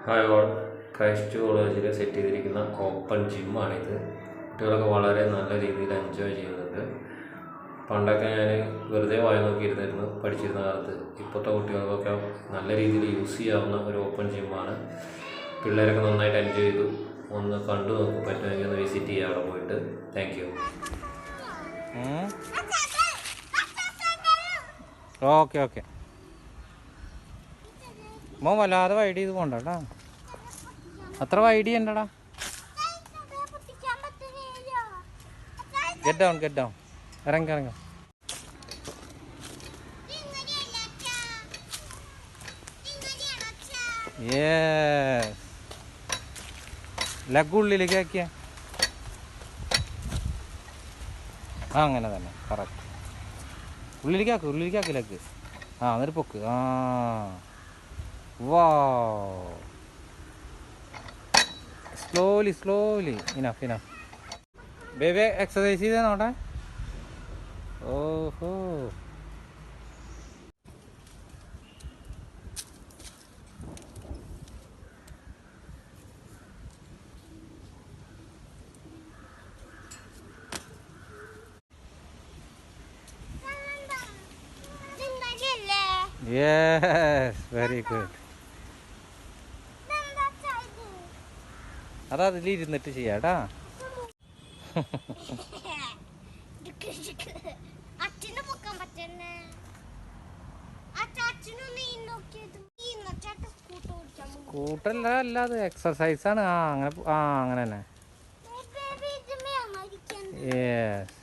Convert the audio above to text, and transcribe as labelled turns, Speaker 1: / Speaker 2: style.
Speaker 1: Hi all, Christ കോളേജിൽ set ചെയ്തിരിക്കുന്ന open ജിമ്മാണിത്. കുട്ടികളൊക്കെ വളരെ നല്ല രീതിയിൽ എൻജോയ് ചെയ്യുന്നുണ്ട്. പണ്ടൊക്കെ ഞാൻ വെറുതെ വായി നോക്കിയിരുന്നിരുന്നു പഠിച്ചിരുന്ന കാലത്ത്. ഇപ്പോഴത്തെ കുട്ടികൾക്കൊക്കെ നല്ല രീതിയിൽ യൂസ് ചെയ്യാവുന്ന ഒരു ഓപ്പൺ ജിമ്മാണ്. പിള്ളേരൊക്കെ നന്നായിട്ട് എൻജോയ് ചെയ്തു. ഒന്ന് കണ്ടു നോക്കും, പറ്റുമെങ്കിൽ ഒന്ന് വിസിറ്റ് ചെയ്യുക അവിടെ പോയിട്ട്. Thank you.
Speaker 2: ഓക്കെ ഓക്കെ മോൻ വല്ലാതെ വൈഡ് ചെയ്ത് പോണ്ട കേട്ടോ. അത്ര വൈഡ് ചെയ്യണ്ടടാ. Get down get down. ഇറങ്ങി ഇറങ്ങ. ലെഗ് ഉള്ളിലേക്ക് ആക്കിയ അങ്ങനെ തന്നെ കറക്റ്റ്. ഉള്ളിലേക്ക് ആക്കി ലെഗ്. എന്നിട്ട് പൊക്ക്. വാ സ്ലോലി ഇനഫ്. ബേബി എക്സസൈസ് ചെയ്തേ നോട്ടെ. ഓഹോ യെസ്, വെരി ഗുഡ്. അതാ അതിലിരുന്നിട്ട് ചെയ്യാട്ടാ. സ്കൂട്ടറല്ല, അല്ലാതെ എക്സസൈസാണ്. അങ്ങനെ തന്നെ. യെസ്.